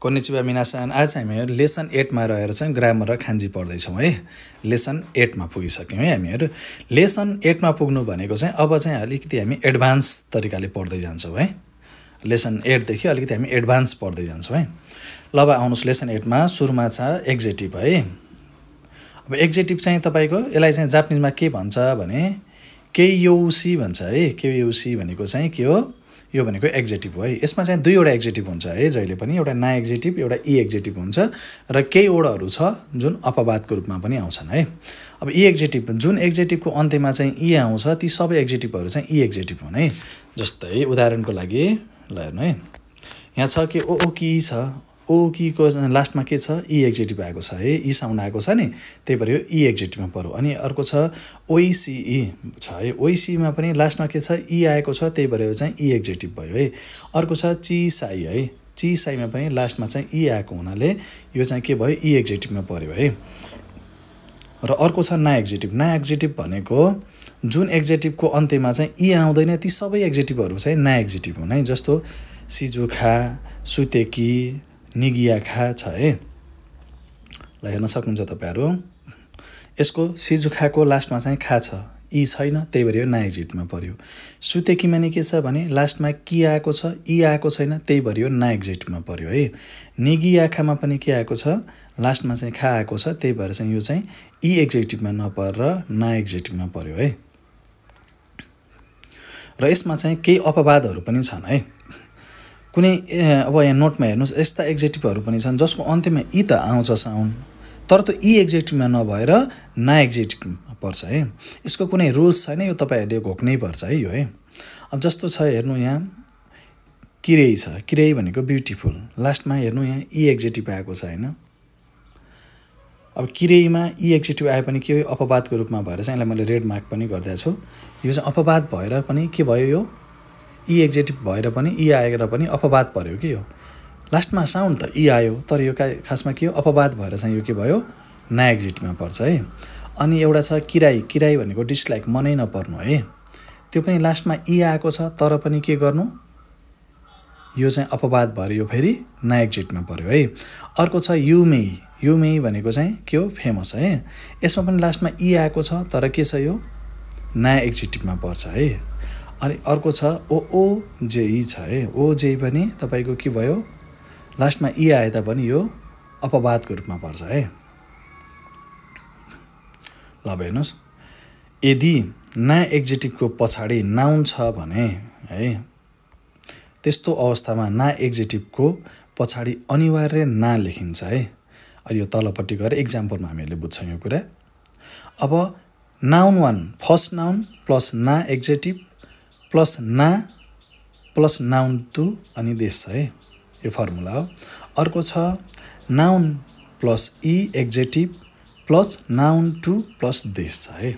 Konnichiwa मिनासान आज हामीहरु lesson 8 मा रहेर चाहिँ ग्रामर र खान्जी पढ्दै छौं है। लेसन 8 मा पुगिसक्यौं है हामीहरु। लेसन 8 मा पुग्नु भनेको चाहिँ अब चाहिँ अलिकति हामी एडभान्स तरिकाले पढ्दै जान्छौं है। लेसन 8 देखि अलिकति हामी एडभान्स पढ्दै जान्छौं है। ल अब आउनुस् लेसन 8 मा सुरुमा छ एक्जेक्टिभ है। अब एक्जेक्टिभ चाहिँ तपाईको यसलाई चाहिँ जापानिजमा के भन्छ भने केयुसी भन्छ है। केयुसी भनेको चाहिँ के हो? यो भनेको एक्जेक्टिभ हो है। यसमा चाहिँ दुईवटा एक्जेक्टिभ हुन्छ है जहिले पनि, एउटा ना एक्जेक्टिभ एउटा ई एक्जेक्टिभ हुन्छ र केही वडाहरु छ जुन अपवादको रूपमा पनि आउँछन् है। अब ई एक्जेक्टिभ जुन एक्जेक्टिभको अन्त्यमा चाहिँ ई आउँछ ती सबै एक्जेक्टिभहरु चाहिँ ई एक्जेक्टिभ हुन् है। जस्तै उदाहरणको लागि ल हेर्नु है, यहाँ छ के ओ की छ, ओ की को लास्टमा के छ ई एक्जेक्टिभ आएको छ है। ई साउन्ड आएको छ नि, त्यही भएर यो ई एक्जेक्टिभमा पर्यो। अनि अर्को छ ओइसी छ है। ओइसी मा पनि लास्टमा के छ ई आएको छ, त्यही भएर यो चाहिँ ई एक्जेक्टिभ भयो है। अर्को छ चिसाई है। चिसाईमा पनि लास्टमा चाहिँ ई आएको हुनाले यो चाहिँ के भयो ई एक्जेक्टिभमा पर्यो है। र अर्को छ ना एक्जेक्टिभ। ना एक्जेक्टिभ भनेको जुन एक्जेक्टिभको अन्त्यमा चाहिँ ई आउँदैन ती सबै एक्जेक्टिभहरु चाहिँ ना एक्जेक्टिभ हुन् है। जस्तो सिजुखा, सुतेकी, निगियाखा छ है। ल हेर्न सक्नुहुन्छ तपाईहरु, यसको सिजुखाको लास्टमा चाहिँ खा छ, ई छैन, त्यही भएर यो ना एक्जेक्टिभमा पर्यो। सुतेकीमा नि के छ भने लास्टमा कि आएको छ, ई आएको छैन, त्यही भएर यो ना एक्जेक्टिभमा पर्यो है। निगियाखामा पनि के आएको छ, लास्टमा चाहिँ खा आएको छ, त्यही भएर चाहिँ यो चाहिँ ई एक्जेक्टिभमा नपरेर ना एक्जेक्टिभमा पर्यो है। र यसमा चाहिँ केही अपवादहरु पनि छन् है। कुनै अब यहाँ नोटमा हेर्नुस्, यस्ता एक्जेक्टिभहरु पनि छन् जसको अन्त्यमा ई त आउँछ साउन्ड, तर त्यो ई एक्जेक्टिभमा नभएर ना एक्जेक्टिभमा पर्छ है। यसको कुनै रुल्स छैन, यो तपाईहरुले घोक्नै पर्छ है यो है। अब जस्तो छ हेर्नु यहाँ किरेई छ। किरेई भनेको ब्युटीफुल, लास्टमा हेर्नु यहाँ ई एक्जेक्टिभ आएको छ हैन। अब किरेईमा ई एक्जेक्टिभ आए पनि के अपवादको रूपमा भएर चाहिँ यसलाई मैले रेड मार्क पनि गर्दै छु। यो चाहिँ अपवाद भएर पनि के भयो, यो ई एक्जेक्टिभ भएर पनि ई आएर पनि अपवाद पर्यो के यो। लास्टमा साउन्ड त ई आयो, तर यो खासमा के हो अपवाद भएर चाहिँ यो के भयो ना एक्जेक्टिभमा पर्छ है। अनि एउटा छ किराई। किराई भनेको डिसलाइक, मनै नपर्नु है। त्यो पनि लास्टमा ई आएको छ, तर पनि के गर्नु यो चाहिँ अपवाद भएर यो फेरि ना एक्जेक्टिभमा पर्यो है। अर्को छ युमेई। युमेई भनेको चाहिँ के हो फेमस है। यसमा पनि लास्टमा ई आएको छ, तर के छ यो ना एक्जेक्टिभमा पर्छ है। अनि अर्को छ ओजेई छ है। ओजेई पनि तपाईको के भयो लास्टमा ई आए तापनि यो अपवादको रूपमा पर्छ है। ल हेर्नुस्, यदि ना एक्जेक्टिभको पछाडी नाउन छ भने है, त्यस्तो अवस्थामा ना एक्जेक्टिभको पछाडी अनिवार्य ना लेखिन्छ है। अनि यो तलपट्टि गएर एक्जाम्पलमा हामीले बुझ्छौं यो कुरा। अब नाउन 1 फर्स्ट नाउन प्लस ना एक्जेक्टिभ प्लस ना प्लस नाउन 2 अनि देश है, यो फर्मुला हो। अर्को छ नाउन प्लस ई एक्जेक्टिभ प्लस नाउन 2 प्लस देश छ है।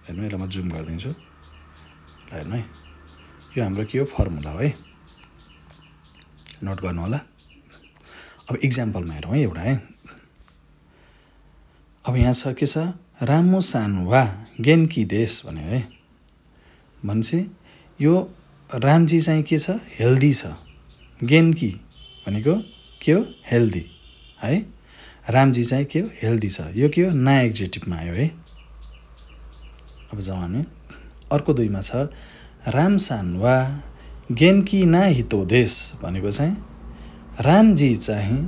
हेर्नु यसलाई म जुम गर्दिन्छु। ल हेर्नु है, यो हाम्रो के हो फर्मुला हो है, नोट गर्नु होला। अब एक्जाम्पलमा हेरौँ है एउटा है। अब यहाँ छ के छ रामुसान वा गेन्की देश भन्यो है। भनेपछि यो रामजी चाहिँ के छ हेल्दी छ, गेन्की भनेको के हो हेल्दी है। रामजी चाहिँ के हो हेल्दी छ, यो के हो ना एक्जेक्टिभमा आयो है। अब जाउँ हामी अर्को दुईमा छ रामसान वा गेन्की ना हितो देश भनेको चाहिँ रामजी चाहिँ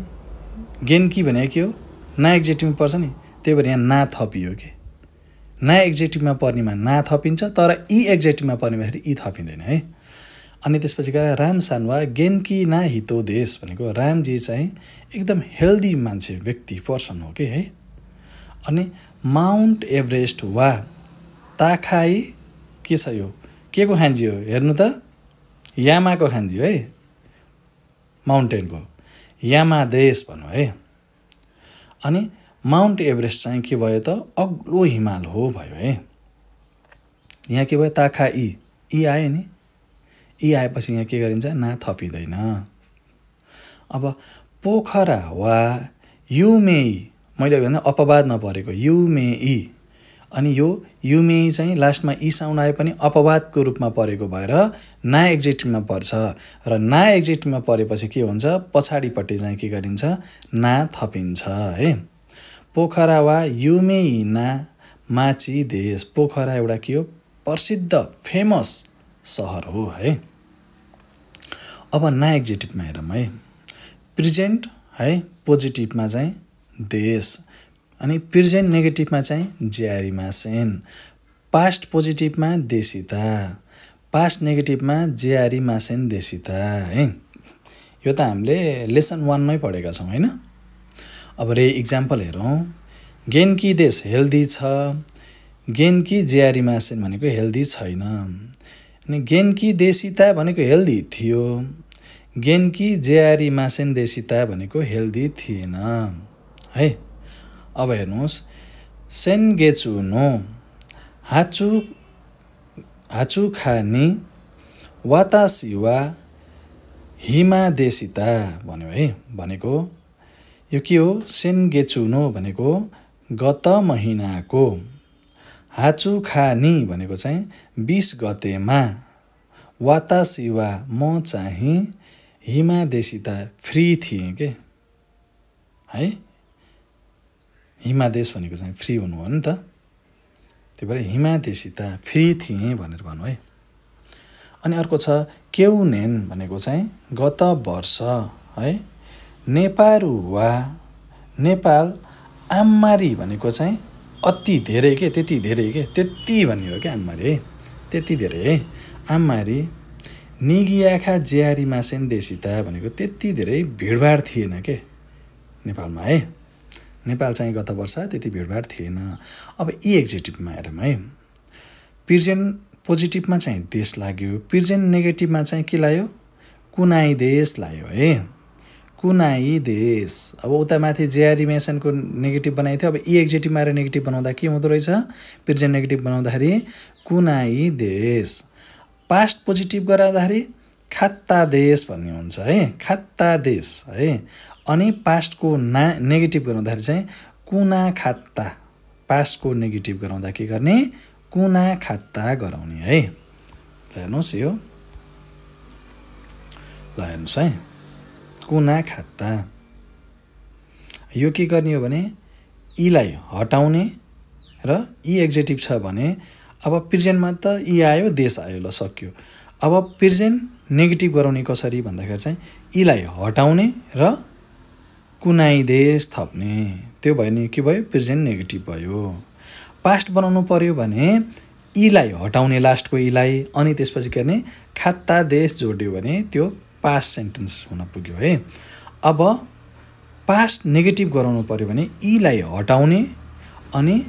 गेन्की भने के हो ना एक्जेक्टिभमा पर्छ नि, त्यही भएर यहाँ ना थपियो के। ना एक्जेक्टिभमा पर्नेमा ना थपिन्छ, तर ई एक्जेक्टिभमा पर्नेमा फेरि ई थपिँदैन है। अनि त्यसपछि गएर रामसान वा गेन्की ना हितो देश भनेको रामजी चाहिँ एकदम हेल्दी मान्छे व्यक्ति पर्सन हो के है। अनि माउन्ट एभरेस्ट वा ताखाई के छ यो के को खान्जी हो हेर्नु त, यामाको खान्जी है, माउन्टेनको यामा देश भन्नु है। अनि माउन्ट एभरेस्ट चाहिँ के भयो त अग्लो हिमाल हो भयो है। यहाँ के भयो ताखाई, ई आयो नि, ई आएपछि यहाँ के गरिन्छ ना थपिँदैन। अब पोखरा वा युमेई, मैले भन्दा अपवादमा परेको युमेई, अनि यो युमे चाहिँ लास्टमा ई साउन्ड आए पनि अपवादको रूपमा परेको भएर ना एक्जेक्टिभमा पर्छ र ना एक्जेक्टिभमा परेपछि के हुन्छ पछाडिपट्टि चाहिँ के गरिन्छ ना थपिन्छ है। पोखरा वा युमेइना माची देश। पोखरा एउटा के हो प्रसिद्ध फेमस सहर हो है। अब ना एक्जेक्टिभमा हेरौँ है। प्रेजेन्ट है पोजिटिभमा चाहिँ देश अनि प्रेजेन्ट नेगेटिभमा चाहिँ ज्यारीमासेन। पास्ट पोजिटिभमा देशिता, पास्ट नेगेटिभमा ज्यारीमासेन देशिता है। यो त हामीले लेसन 1 मै पढेका छौँ हैन। अब रे इक्जाम्पल हेरौँ। गेन्की देश हेल्दी छ, गेन्की ज्यारीमासेन भनेको हेल्दी छैन। अनि गेन्की देशिता भनेको हेल्दी थियो, गेन्की ज्यारीमासेन देशिता भनेको हेल्दी थिएन है। अब हेर्नुहोस् सेनगेचु नो हाचु खानी वातासी वा हिमादेशिता भन्यो है। भनेको यो के हो सेनगेचु नो भनेको गत महिनाको, हाचु खानी भनेको चाहिँ 20 गतेमा, वातासी वा म चाहिँ हिमादेशिता फ्री थिएँ के है। हिमादेश भनेको चाहिँ फ्री हुनु हो नि त, त्यही भएर हिमादेशिता फ्री थिएँ भनेर भन्नु है। अनि अर्को छ केउनेन भनेको चाहिँ गत वर्ष है। नेपारू वा नेपाल आम्मारी भनेको चाहिँ अति धेरै के त्यति धेरै के त्यति भन्ने हो क्या आम्मारी है, त्यति धेरै है आम्मारी। निगियाखा ज्यारीमासेन देशिता भनेको त्यति धेरै भिडभाड थिएन के नेपालमा है। नेपाल चाहिँ गत वर्ष त्यति भिडभाड थिएन। अब ई एक्जेक्टिभमा हेरौँ है। प्रेजेन्ट पोजिटिभमा चाहिँ देश लाग्यो, प्रेजेन्ट नेगेटिभमा चाहिँ के लाग्यो कुनाई देश लाग्यो है। कुनाई देश। अब उता माथि ज्यारीमेसनको नेगेटिभ बनाएको थियो, अब ई एक्जेक्टिभमा आएर नेगेटिभ बनाउँदा के हुँदो रहेछ प्रेजेन्ट नेगेटिभ बनाउँदाखेरि कुनाई देश। पास्ट पोजिटिभ गराउँदाखेरि खात्ता देश भन्ने हुन्छ है, खात्ता देश है। अनि पास्टको नेगेटिभ गराउँदाखेरि चाहिँ कुना खात्ता, पास्टको नेगेटिभ गराउँदा के गर्ने कुना खात्ता गराउने है। ल हेर्नुहोस् यो, ल हेर्नुहोस् है कुना खात्ता। यो के गर्ने हो भने ईलाई हटाउने र ई एक्जेक्टिभ छ भने अब प्रेजेन्टमा त ई आयो देश आयो ल सक्यो। अब प्रेजेन्ट नेगेटिभ गराउने कसरी भन्दाखेरि चाहिँ ईलाई हटाउने र कुनाई देश थप्ने, त्यो भयो नि के भयो प्रेजेन्ट नेगेटिभ भयो। पास्ट बनाउनु पर्यो भने ईलाई हटाउने लास्टको ईलाई अनि त्यसपछि के गर्ने खात्ता देश जोड्यो भने त्यो पास्ट सेन्टेन्स हुन पुग्यो है। अब पास्ट नेगेटिभ गराउनु पर्यो भने ईलाई हटाउने अनि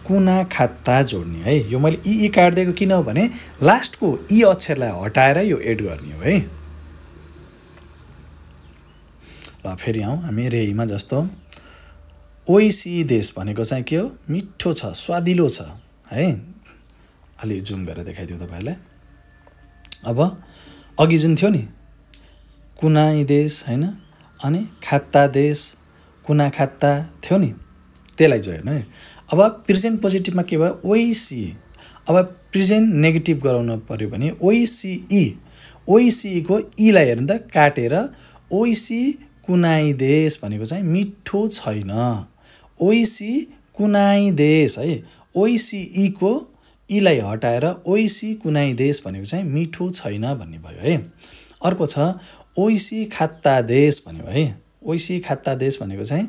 कुना खात्ता जोड्ने है। यो मैले ई काट्दिएको किन हो भने लास्टको ई अक्षरलाई हटाएर यो एड गर्ने हो है। ल फेरि आउँ हामी रेईमा जस्तो ओइसी देश भनेको चाहिँ के हो मिठो छ स्वादिलो छ है। अलि जुम गरेर देखाइदियो तपाईँहरूलाई। अब अघि जुन थियो नि कुनाई देश हैन अनि खात्ता देश कुना खात्ता थियो नि त्यसलाई जो हेर्नु है। अब प्रेजेन्ट पोजिटिभमा के भयो ओइसी। अब प्रेजेन्ट नेगेटिभ गराउनु पर्यो भने ओइसी को ईलाई हेर्नु त काटेर ओइसी कुनाई देश भनेको चाहिँ मिठो छैन। ओइसी कुनाई देश है। ओइसी को ईलाई हटाएर ओइसी कुनाई देश भनेको चाहिँ मिठो छैन भन्ने भयो है। अर्को छ ओइसी खात्ता देश भन्यो है। ओइसी खात्ता देश भनेको चाहिँ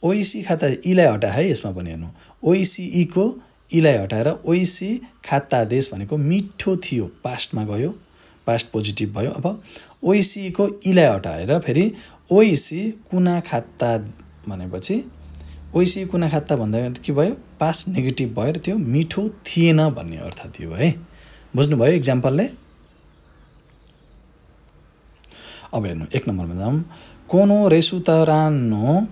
ओइसी खाता ईलाई हटाए है यसमा पनि हेर्नु ओइसी को ईलाई हटाएर ओइसी खात्ता देश भनेको मिठो थियो पास्टमा गयो पास्ट पोजिटिभ भयो। अब ओइसी को ईलाई हटाएर फेरि ओइसी कुना खात्ता भनेपछि ओइसी कुना खात्ता भन्दा के भयो पास्ट नेगेटिभ भयो र त्यो मिठो थिएन भन्ने अर्थ थियो है। बुझ्नुभयो इक्जाम्पलले। अब हेर्नु 1 नम्बरमा जाउँ। कोनो रेस्टुरान्नो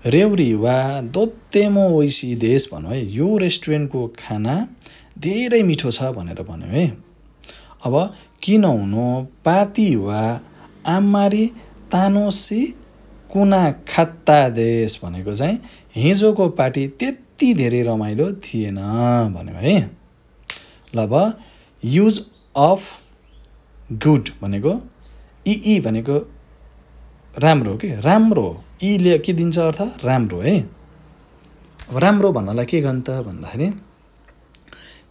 रेउरी वा दोत्तेमो ओइसी देश भन्यो है। यो रेस्टुरेन्टको खाना धेरै मिठो छ भनेर भन्यो है। अब किनौनो पाती वा आम्मारी तानोसी कुना खात्ता देश भनेको चाहिँ हिजोको पार्टी त्यति धेरै रमाइलो थिएन भन्यो है। ल अब युज अफ गुड भनेको ई भनेको राम्रो के राम्रो ईले के दिन्छ अर्थ राम्रो है। अब राम्रो भन्नलाई के गर्नु त भन्दाखेरि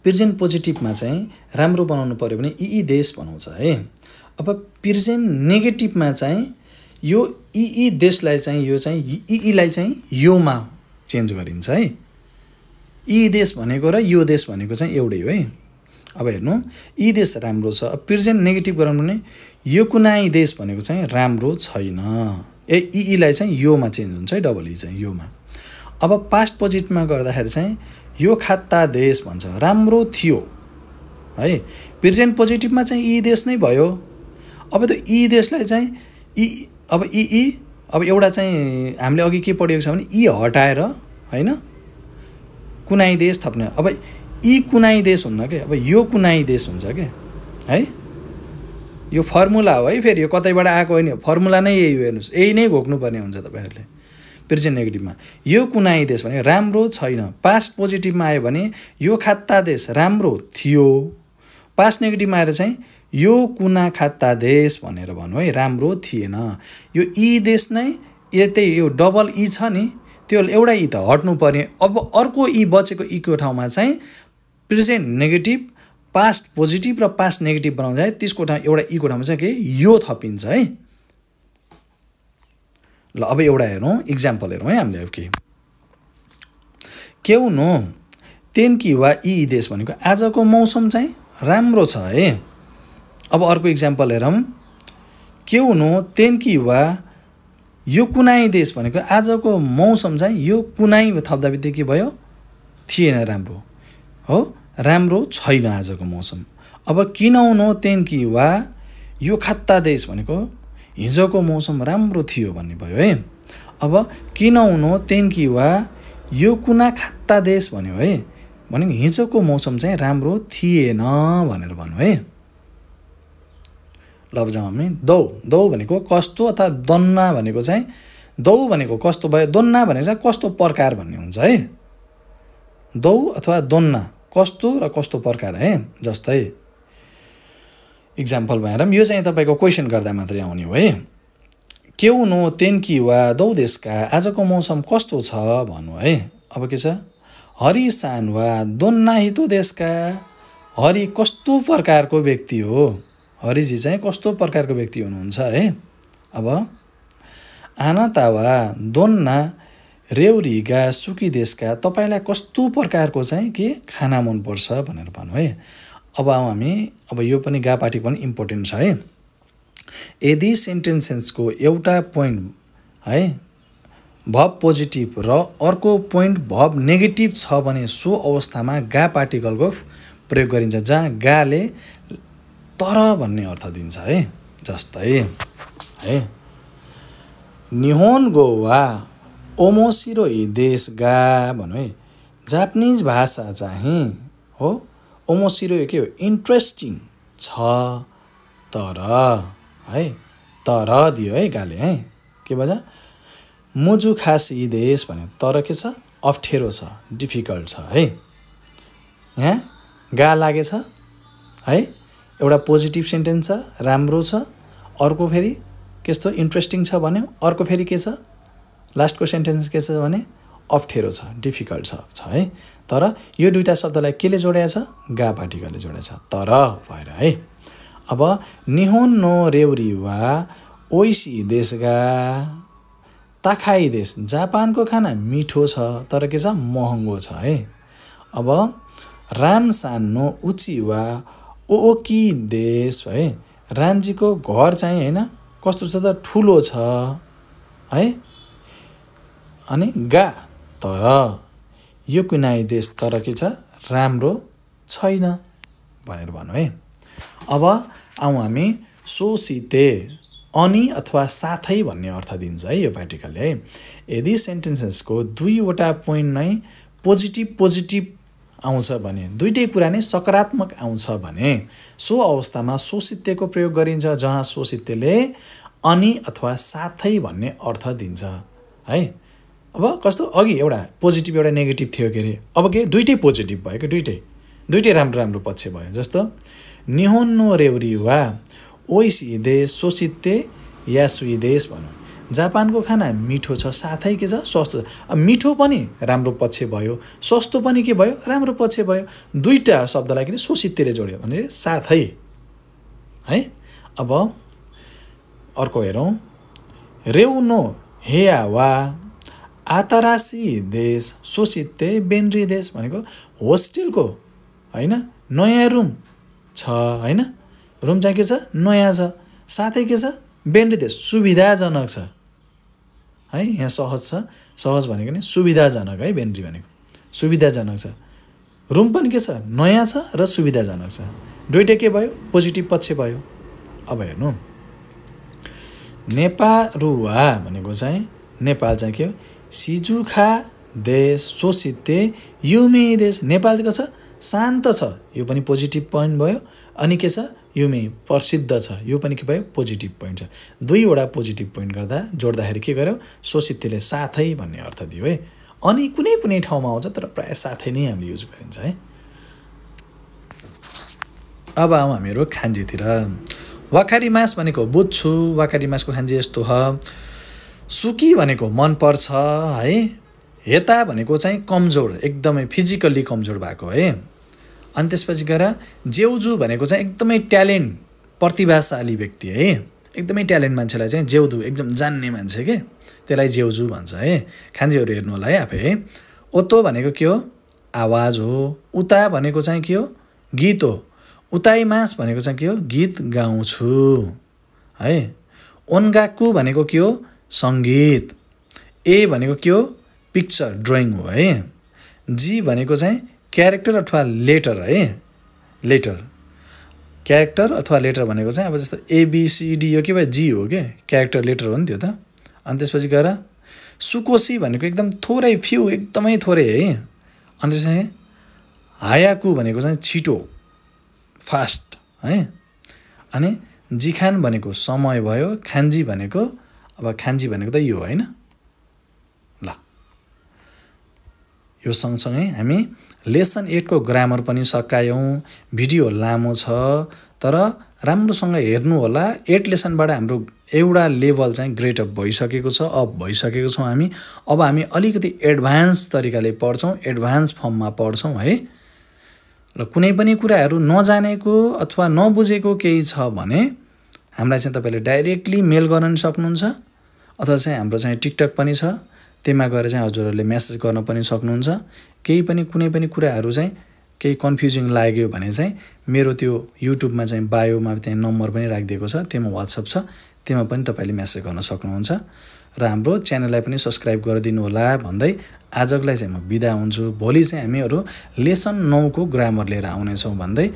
प्रेजेन्ट पोजिटिभमा चाहिँ राम्रो बनाउनु पर्यो भने ई देश बनाउँछ है। अब प्रेजेन्ट नेगेटिभमा चाहिँ यो ई देशलाई चाहिँ यो चाहिँ ईलाई चाहिँ योमा चेन्ज गरिन्छ है। ई देश भनेको र यो देश भनेको चाहिँ एउटै हो है। अब हेर्नु ई देश राम्रो छ, अब प्रेजेन्ट नेगेटिभ गराउनु भने यो कुनै देश भनेको चाहिँ राम्रो छैन, ईलाई चाहिँ योमा चेन्ज हुन्छ है, डबल ई चाहिँ योमा। अब पास्ट पोजिटिभमा गर्दाखेरि चाहिँ यो खाता देश भन्छ, राम्रो थियो है। प्रेजेन्ट पोजिटिभमा चाहिँ ई देश नै भयो। अब त्यो ई देशलाई चाहिँ अब एउटा चाहिँ हामीले अघि के पढेको छ भने ई हटाएर हैन कुनै देश थप्ने। अब ई कुनै देश हुन्न के, अब यो कुनै देश हुन्छ के है। यो फर्मुला हो है, फेरि यो कतैबाट आएको होइन, फर्मुला नै यही हो, हेर्नुहोस् यही नै घोक्नुपर्ने हुन्छ तपाईँहरूले। प्रेजेन्ट नेगेटिभमा यो कुनै देश भने राम्रो छैन, पास्ट पोजिटिभमा आयो भने यो खाता देश राम्रो थियो, पास्ट नेगेटिभमा आएर चाहिँ यो कुना खाता देश भनेर भन्नु है, राम्रो थिएन। यो ई देश नै यतै यो डबल ई छ नि, त्यो एउटा ई त हट्नु पर्ने। अब अर्को ई बचेको ईको ठाउँमा चाहिँ प्रेजेन्ट नेगेटिभ पास्ट पोजिटिभ र पास्ट नेगेटिभ बनाउँदा त्यसको ठाउँ एउटा ईको ठाउँमा चाहिँ के यो थपिन्छ है। ल अब एउटा हेरौँ, इक्जाम्पल हेरौँ है हामीले। अब के हुनु तेन्की वा ई देश भनेको आजको मौसम चाहिँ राम्रो छ है। अब अर्को इक्जाम्पल हेरौँ, के हुनु तेन्की वा यो कुनै देश भनेको आजको मौसम चाहिँ यो कुनै थप्दा बित्तिकै के भयो थिएन, राम्रो हो, राम्रो छैन आजको मौसम। अब किन हुनु तेन्की वा यो खाता देश भनेको हिजोको मौसम राम्रो थियो भन्ने भयो है। अब किन हुनु तेन्की वा यो कुना खाता देश भन्यो है, भनेको हिजोको मौसम चाहिँ राम्रो थिएन भनेर भन्नु है। ल अब जाउँ हामी दौ भनेको कस्तो अथवा दन्ना भनेको चाहिँ दौ भनेको कस्तो भयो, दोन्ना भनेको चाहिँ कस्तो प्रकार भन्ने हुन्छ है। दौ अथवा दोन्ना कस्तो र कस्तो प्रकार है। जस्तै इक्जाम्पलमा हेरौँ, यो चाहिँ तपाईँको क्वेसन गर्दा मात्रै आउने हो है। के हुनु तेन्की वा दौ देशका आजको मौसम कस्तो छ भन्नु है। अब के छ हरि सान वा दोन्ना हितो देशका, हरि कस्तो प्रकारको व्यक्ति हो, हरिजी चाहिँ कस्तो प्रकारको व्यक्ति हुनुहुन्छ है। अब आनाता वा दोन्ना रेउरीगा सुकी देशका, तपाईँलाई कस्तो प्रकारको चाहिँ के खाना मनपर्छ भनेर भन्नु है। अब हामी अब यो पनि गा पार्टी पनि इम्पोर्टेन्ट छ है। यदि सेन्टेन्सेसको एउटा पोइन्ट है भब पोजिटिभ र अर्को पोइन्ट भब नेगेटिभ छ भने सो अवस्थामा गा पार्टिकलको प्रयोग गरिन्छ, जहाँ गाले तर भन्ने अर्थ दिन्छ है। जस्तै है निहोन्गो वा ओमोसिरो देश गा भन्नु है, जापानिज भाषा चाहिँ हो ओमोसिरो के हो इन्ट्रेस्टिङ छ तर है, तर दियो है गाले है। के भन्छ मुजु खासी देश भन्यो, तर के छ अप्ठ्यारो छ, डिफिकल्ट छ है। यहाँ गा लागेछ है, एउटा पोजिटिभ सेन्टेन्स छ राम्रो छ, अर्को फेरि कस्तो इन्ट्रेस्टिङ छ भन्यो, अर्को फेरि के छ लास्टको सेन्टेन्स के छ भने अप्ठ्यारो छ, डिफिकल्ट छ है। तर यो दुईटा शब्दलाई केले जोडेको छ गा पार्टिकलले जोडेको छ, तर भएर है। अब निहोन नो रेउरी वा ओइसी देशगा, ताखाई देश जापानको खाना मिठो छ तर के छ महँगो छ है। अब रामसान नो उची वा ओकी देश है, रामजीको घर चाहिँ हैन कस्तो छ त ठुलो छ है। अनि गा तर यो कुनै देश तर के छ राम्रो छैन भनेर भन्नु है। अब आउँ हामी सोसिते अनि अथवा साथै भन्ने अर्थ दिन्छ है यो पार्टिकलले है। यदि सेन्टेन्सेसको दुईवटा पोइन्ट नै पोजिटिभ आउँछ भने, दुईटै कुरा नै सकारात्मक आउँछ भने सो अवस्थामा सोसितेको प्रयोग गरिन्छ, जहाँ सोसितेले अनि अथवा साथै भन्ने अर्थ दिन्छ है। अब कस्तो अघि एउटा पोजिटिभ एउटा नेगेटिभ थियो के अरे, अब के दुइटै पोजिटिभ भयो कि दुइटै राम्रो पक्ष भयो। जस्तो निहोन्नो रेउरी वा ओइसिदे सोसिते यासुइदेश भनौँ, जापानको खाना मिठो छ साथै के छ सस्तो छ। अब मिठो पनि राम्रो पक्ष भयो, सस्तो पनि के भयो राम्रो पक्ष भयो। दुईटा शब्दलाई किन सोसितेले जोड्यो भने साथै है। अब अर्को हेरौँ, रेउनो हेया वा आतारासी देश सोसिते बेन्ड्री देश भनेको होस्टेलको हैन नयाँ रुम छ हैन, रुम चाहिँ के छ नयाँ छ, साथै के छ बेन्ड्री देश सुविधाजनक छ है। यहाँ सहज छ, सहज भनेको नि सुविधाजनक है, बेन्ड्री भनेको सुविधाजनक छ। रुम पनि के छ नयाँ छ र सुविधाजनक छ। दुईटै के भयो पोजिटिभ पक्ष भयो। अब हेर्नु नेपारुवा भनेको चाहिँ नेपाल चाहिँ के हो सिजुखा देश सोसिते युमे देश। नेपाल चाहिँ के छ शान्त छ, यो पनि पोजिटिभ पोइन्ट भयो। अनि के छ युमे प्रसिद्ध छ, यो पनि के भयो पोजिटिभ पोइन्ट छ। दुईवटा पोजिटिभ पोइन्ट गर्दा जोड्दाखेरि के गर्यो सोसितेले साथै भन्ने अर्थ दियो है। अनि कुनै ठाउँमा आउँछ तर प्रायः साथै नै हामीले युज गरिन्छ है। अब आउँ हामीहरू खान्जीतिर। वाखारी मास भनेको बुझ्छु, वाखारी मासको खान्जी यस्तो ह। सुकी भनेको मन पर्छ है। हेता भनेको चाहिँ कमजोर, एकदमै फिजिकल्ली कमजोर भएको है। अनि त्यसपछि गएर जेउजु भनेको चाहिँ एकदमै ट्यालेन्ट प्रतिभाशाली व्यक्ति है। एकदमै ट्यालेन्ट मान्छेलाई चाहिँ जेउजु एकदम जान्ने मान्छे के, त्यसलाई जेउजु भन्छ है। खान्जीहरू हेर्नु होला है आफै है। ओतो भनेको के हो आवाज हो। उता भनेको चाहिँ के हो गीत हो। उताई मास भनेको चाहिँ के हो गीत गाउँछु है। ओन्गाकु भनेको के हो सङ्गीत। ए भनेको के हो पिक्चर ड्रइङ हो है। जी भनेको चाहिँ क्यारेक्टर अथवा लेटर है। लेटर क्यारेक्टर अथवा लेटर भनेको चाहिँ अब जस्तो एबिसिडी यो के भयो जी हो के, क्यारेक्टर लेटर हो नि त्यो त। अनि त्यसपछि गएर सुकोसी भनेको एकदम थोरै फ्यु एकदमै थोरै है। अनि त्यसपछि हायाकु भनेको चाहिँ छिटो फास्ट है। अनि जिखान भनेको समय भयो। खान्जी भनेको अब खान्जी भनेको त यो होइन ल। यो सँगसँगै हामी लेसन 8 को ग्रामर पनि सकायौँ। भिडियो लामो छ तर राम्रोसँग हेर्नु होला। 8 लेसनबाट हाम्रो एउटा लेभल चाहिँ ग्रेड अप भइसकेको छ, अप भइसकेको छौँ हामी। अब हामी अलिकति एडभान्स तरिकाले पढ्छौँ, एडभान्स फर्ममा पढ्छौँ है। ल कुनै पनि कुराहरू नजानेको अथवा नबुझेको केही छ भने हामीलाई चाहिँ तपाईँले डाइरेक्टली मेल गर्न सक्नुहुन्छ, अथवा चाहिँ हाम्रो चाहिँ टिकटक पनि छ, त्यसमा गएर चाहिँ हजुरहरूले मेसेज गर्न पनि सक्नुहुन्छ। केही पनि कुनै पनि कुराहरू चाहिँ केही कन्फ्युजिङ लाग्यो भने चाहिँ मेरो त्यो युट्युबमा चाहिँ बायोमा त्यहाँ नम्बर पनि राखिदिएको छ, त्यसमा वाट्सएप छ, त्यसमा पनि तपाईँले मेसेज गर्न सक्नुहुन्छ। र हाम्रो च्यानललाई पनि सब्सक्राइब गरिदिनु होला भन्दै आजको लागि चाहिँ म बिदा हुन्छु। भोलि चाहिँ हामीहरू लेसन 9 को ग्रामर लिएर आउनेछौँ भन्दै